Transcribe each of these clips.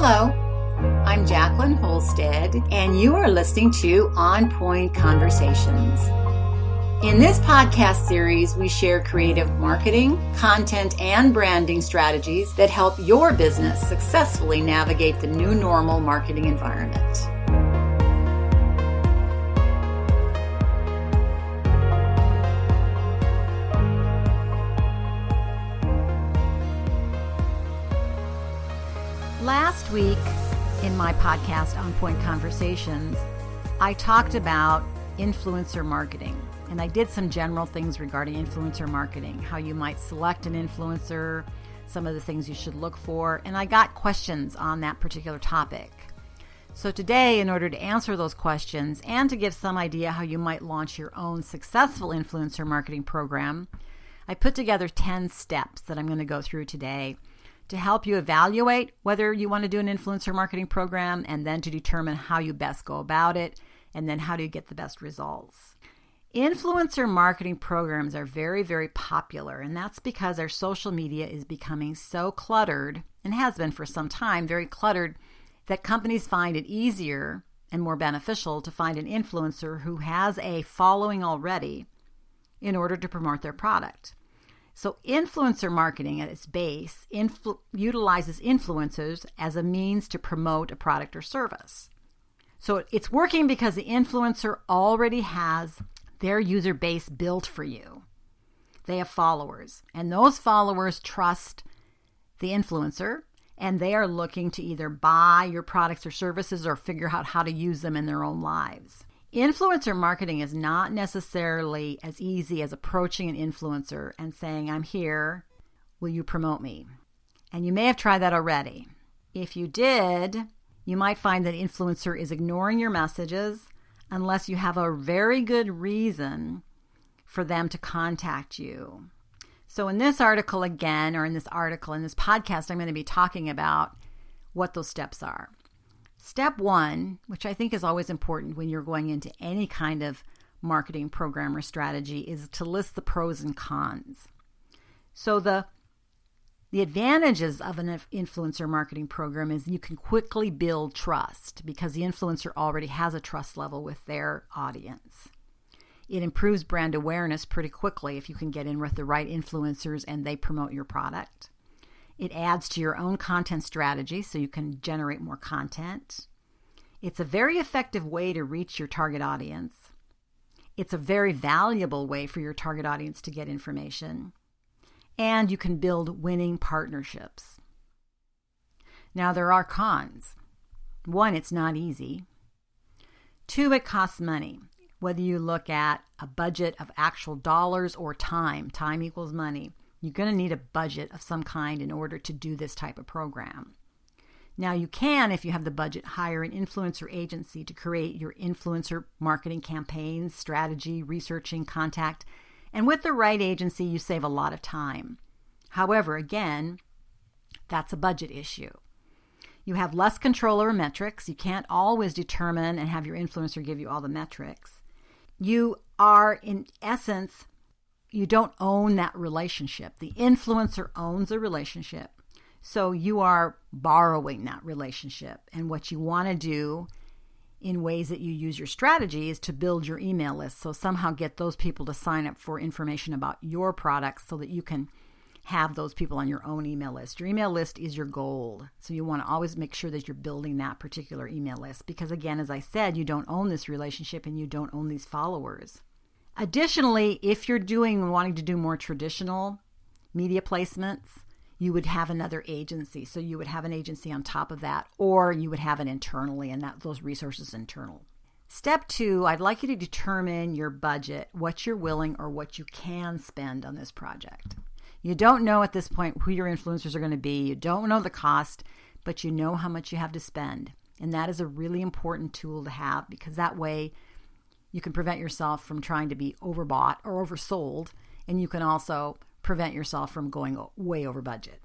Hello, I'm Jacqueline Holstead, and you are listening to On Point Conversations. In this podcast series, we share creative marketing, content, and branding strategies that help your business successfully navigate the new normal marketing environment. Last week in my podcast, On Point Conversations, I talked about influencer marketing. And I did some general things regarding influencer marketing, how you might select an influencer, some of the things you should look for. And I got questions on that particular topic. So today, in order to answer those questions and to give some idea how you might launch your own successful influencer marketing program, I put together 10 steps that I'm going to go through today to help you evaluate whether you want to do an influencer marketing program, and then to determine how you best go about it, and then how do you get the best results. Influencer marketing programs are very, very popular, and that's because our social media is becoming so cluttered, and has been for some time, very cluttered, that companies find it easier and more beneficial to find an influencer who has a following already in order to promote their product. So influencer marketing at its base utilizes influencers as a means to promote a product or service. So it's working because the influencer already has their user base built for you. They have followers, and those followers trust the influencer, and they are looking to either buy your products or services or figure out how to use them in their own lives. Influencer marketing is not necessarily as easy as approaching an influencer and saying, "I'm here, will you promote me?" And you may have tried that already. If you did, you might find that influencer is ignoring your messages unless you have a very good reason for them to contact you. So in this article again, or in this podcast, I'm going to be talking about what those steps are. Step one, which I think is always important when you're going into any kind of marketing program or strategy, is to list the pros and cons. So the advantages of an influencer marketing program is you can quickly build trust because the influencer already has a trust level with their audience. It improves brand awareness pretty quickly if you can get in with the right influencers and they promote your product. It adds to your own content strategy so you can generate more content. It's a very effective way to reach your target audience. It's a very valuable way for your target audience to get information. And you can build winning partnerships. Now, there are cons. 1, it's not easy. 2, it costs money. Whether you look at a budget of actual dollars or time equals money. You're going to need a budget of some kind in order to do this type of program. Now, you can, if you have the budget, hire an influencer agency to create your influencer marketing campaigns, strategy, researching, contact. And with the right agency, you save a lot of time. However, again, that's a budget issue. You have less control over metrics. You can't always determine and have your influencer give you all the metrics. You are, in essence, you don't own that relationship. The influencer owns a relationship. So you are borrowing that relationship. And what you want to do in ways that you use your strategy is to build your email list. So somehow get those people to sign up for information about your products so that you can have those people on your own email list. Your email list is your gold. So you want to always make sure that you're building that particular email list. Because again, as I said, you don't own this relationship and you don't own these followers. Additionally, if you're wanting to do more traditional media placements, you would have another agency. So you would have an agency on top of that, or you would have it internally, and those resources internal. Step 2, I'd like you to determine your budget, what you're willing or what you can spend on this project. You don't know at this point who your influencers are going to be. You don't know the cost, but you know how much you have to spend. And that is a really important tool to have, because that way you can prevent yourself from trying to be overbought or oversold, and you can also prevent yourself from going way over budget.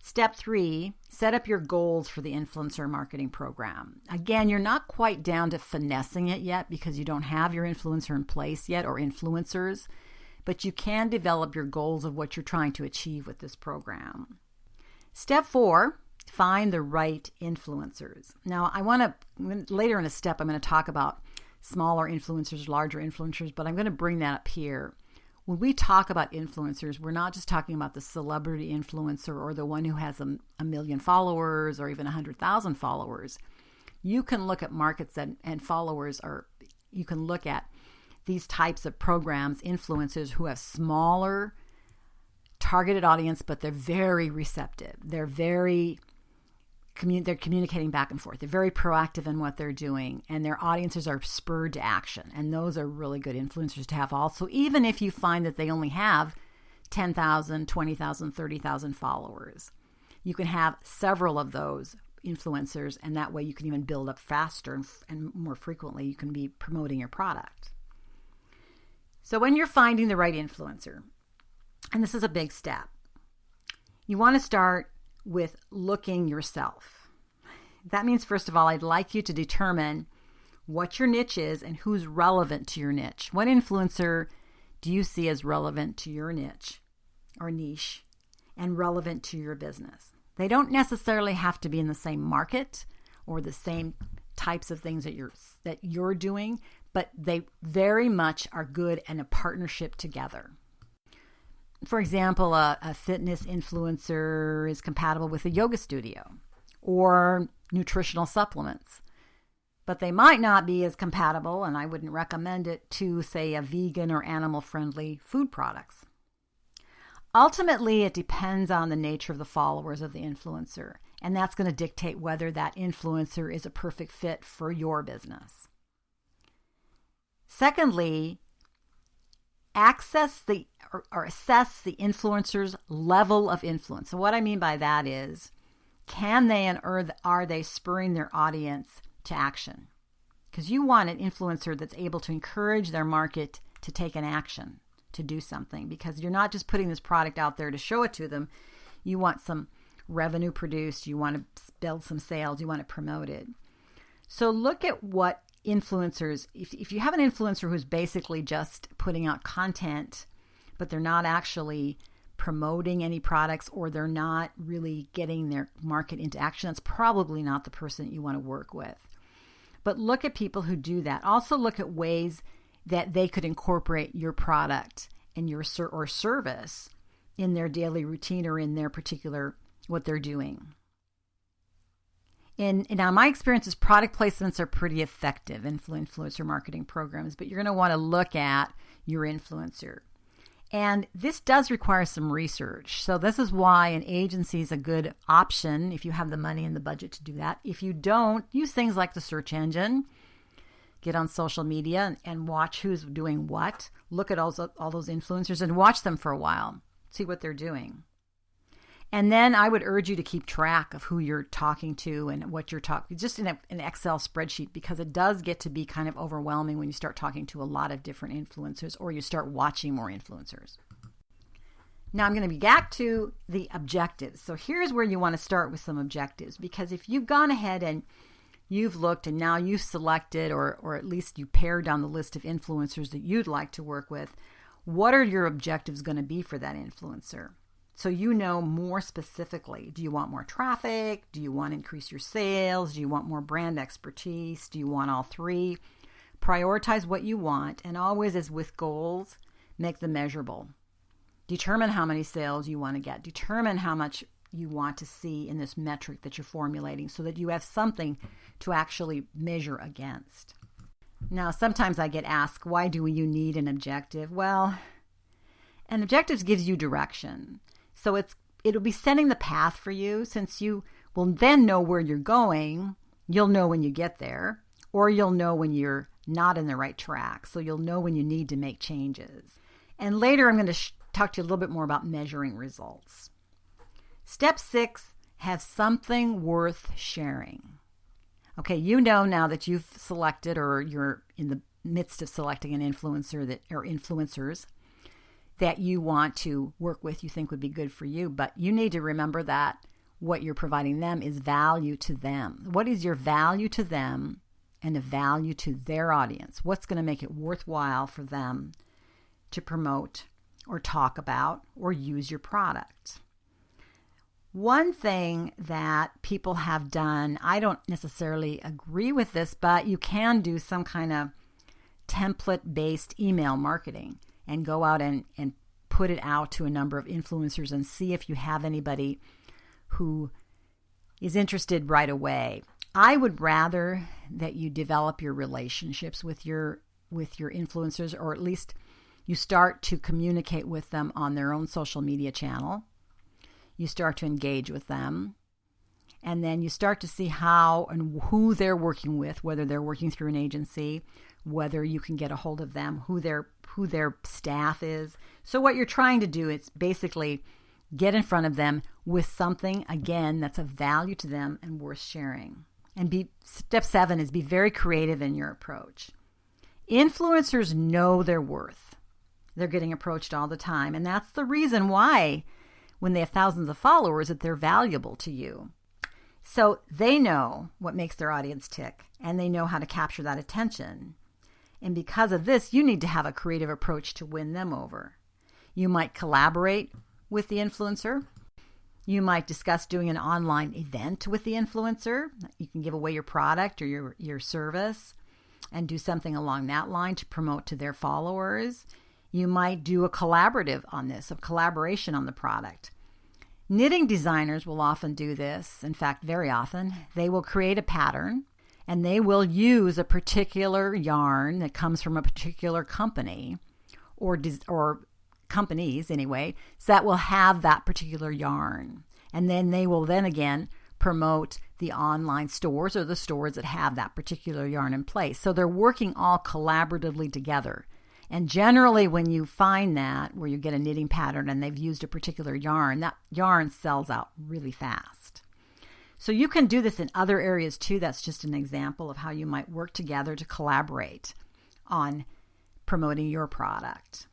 Step 3, set up your goals for the influencer marketing program. Again, you're not quite down to finessing it yet because you don't have your influencer in place yet or influencers, but you can develop your goals of what you're trying to achieve with this program. Step 4, find the right influencers. Now, later in a step, I'm going to talk about smaller influencers, larger influencers, but I'm going to bring that up here. When we talk about influencers, we're not just talking about the celebrity influencer or the one who has a million followers or even 100,000 followers. You can look at markets and followers, or you can look at these types of programs, influencers who have smaller targeted audience, but they're very receptive. They're communicating back and forth. They're very proactive in what they're doing, and their audiences are spurred to action. And those are really good influencers to have also, even if you find that they only have 10,000, 20,000, 30,000 followers. You can have several of those influencers, and that way you can even build up faster and more frequently. You can be promoting your product. So when you're finding the right influencer, and this is a big step, you want to start with looking yourself. That means, first of all, I'd like you to determine what your niche is and who's relevant to your niche. What influencer do you see as relevant to your niche or niche and relevant to your business? They don't necessarily have to be in the same market or the same types of things that you're doing, but they very much are good in a partnership together. For example, a fitness influencer is compatible with a yoga studio or nutritional supplements, but they might not be as compatible, and I wouldn't recommend it, to, say, a vegan or animal-friendly food products. Ultimately, it depends on the nature of the followers of the influencer, and that's going to dictate whether that influencer is a perfect fit for your business. Secondly, assess the influencer's level of influence. So what I mean by that is, can they and are they spurring their audience to action? Because you want an influencer that's able to encourage their market to take an action, to do something, because you're not just putting this product out there to show it to them. You want some revenue produced. You want to build some sales. You want to promote it. So look at what influencers, if you have an influencer who's basically just putting out content, but they're not actually promoting any products, or they're not really getting their market into action, that's probably not the person that you want to work with. But look at people who do that. Also look at ways that they could incorporate your product and your or service in their daily routine or in their particular, what they're doing. And now my experience is product placements are pretty effective influencer marketing programs, but you're going to want to look at your influencer. And this does require some research. So this is why an agency is a good option if you have the money and the budget to do that. If you don't, use things like the search engine, get on social media and watch who's doing what. Look at all those influencers and watch them for a while. See what they're doing. And then I would urge you to keep track of who you're talking to and what you're talking, just in an Excel spreadsheet, because it does get to be kind of overwhelming when you start talking to a lot of different influencers or you start watching more influencers. Now I'm going to be back to the objectives. So here's where you want to start with some objectives, because if you've gone ahead and you've looked and now you've selected or at least you pared down the list of influencers that you'd like to work with, what are your objectives going to be for that influencer? So you know more specifically. Do you want more traffic? Do you want to increase your sales? Do you want more brand expertise? Do you want all three? Prioritize what you want, and always, as with goals, make them measurable. Determine how many sales you want to get. Determine how much you want to see in this metric that you're formulating so that you have something to actually measure against. Now, sometimes I get asked, why do you need an objective? Well, an objective gives you direction. So it'll be setting the path for you, since you will then know where you're going. You'll know when you get there, or you'll know when you're not in the right track. So you'll know when you need to make changes. And later I'm going to talk to you a little bit more about measuring results. Step 6, have something worth sharing. Okay, you know now that you've selected, or you're in the midst of selecting an influencer or influencers that you want to work with, you think would be good for you, but you need to remember that what you're providing them is value to them. What is your value to them and a value to their audience? What's going to make it worthwhile for them to promote or talk about or use your product? One thing that people have done, I don't necessarily agree with this, but you can do some kind of template-based email marketing and go out and put it out to a number of influencers and see if you have anybody who is interested right away. I would rather that you develop your relationships with your influencers, or at least you start to communicate with them on their own social media channel. You start to engage with them, and then you start to see how and who they're working with, whether they're working through an agency, whether you can get a hold of them, who their staff is. So what you're trying to do is basically get in front of them with something, again, that's of value to them and worth sharing. And step 7 is be very creative in your approach. Influencers know their worth. They're getting approached all the time, and that's the reason why when they have thousands of followers that they're valuable to you. So they know what makes their audience tick, and they know how to capture that attention. And because of this, you need to have a creative approach to win them over. You might collaborate with the influencer. You might discuss doing an online event with the influencer. You can give away your product or your service and do something along that line to promote to their followers. You might do a collaboration on the product. Knitting designers will often do this. In fact, very often. They will create a pattern and they will use a particular yarn that comes from a particular company or companies anyway, so that will have that particular yarn. And then they will again promote the online stores or the stores that have that particular yarn in place. So they're working all collaboratively together. And generally when you find that, where you get a knitting pattern and they've used a particular yarn, that yarn sells out really fast. So you can do this in other areas too. That's just an example of how you might work together to collaborate on promoting your product.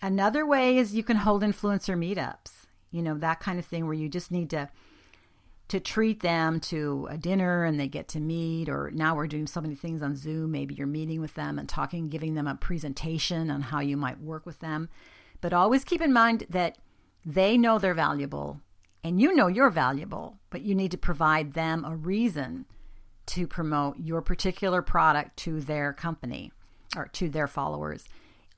Another way is you can hold influencer meetups, that kind of thing where you just need to treat them to a dinner and they get to meet, or now we're doing so many things on Zoom. Maybe you're meeting with them and talking, giving them a presentation on how you might work with them. But always keep in mind that they know they're valuable and you know you're valuable, but you need to provide them a reason to promote your particular product to their company or to their followers.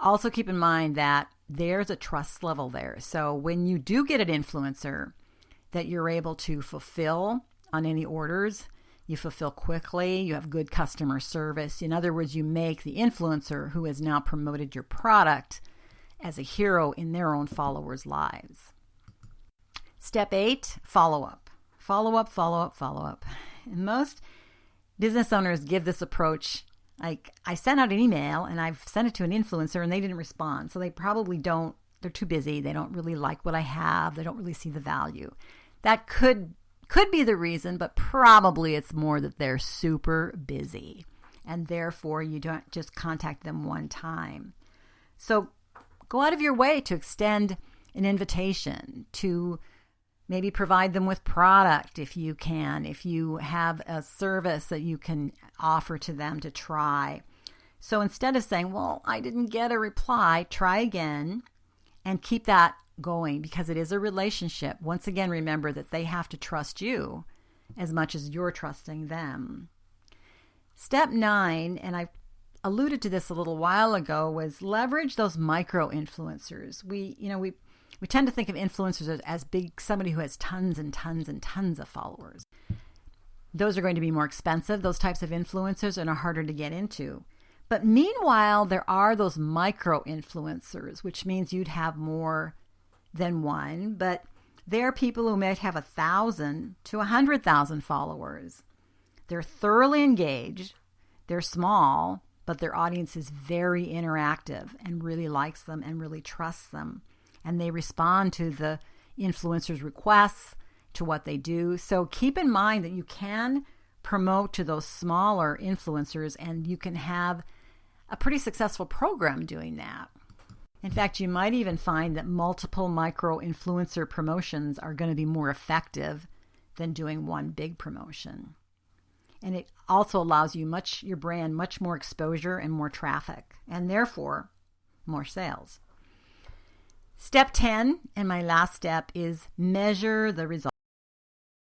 Also keep in mind that there's a trust level there. So when you do get an influencer that you're able to fulfill on any orders, you fulfill quickly, you have good customer service. In other words, you make the influencer who has now promoted your product as a hero in their own followers' lives. Step 8, follow up. Follow up, follow up, follow up. And most business owners give this approach. Like, I sent out an email and I've sent it to an influencer and they didn't respond. So they probably don't, they're too busy. They don't really like what I have. They don't really see the value. That could be the reason, but probably it's more that they're super busy and therefore you don't just contact them one time. So go out of your way to extend an invitation, to maybe provide them with product if you can, if you have a service that you can offer to them to try. So instead of saying, well, I didn't get a reply, try again and keep that going, because it is a relationship. Once again, remember that they have to trust you as much as you're trusting them. Step 9, and I alluded to this a little while ago, was leverage those micro influencers. We tend to think of influencers as somebody who has tons and tons and tons of followers. Those are going to be more expensive, those types of influencers, and are harder to get into. But meanwhile, there are those micro influencers, which means you'd have more than one, but they're people who might have 1,000 to 100,000 followers. They're thoroughly engaged, they're small, but their audience is very interactive and really likes them and really trusts them. And they respond to the influencers' requests, to what they do. So keep in mind that you can promote to those smaller influencers and you can have a pretty successful program doing that. In fact, you might even find that multiple micro influencer promotions are going to be more effective than doing one big promotion. And it also allows your brand much more exposure and more traffic, and therefore more sales. Step 10, and my last step, is measure the results.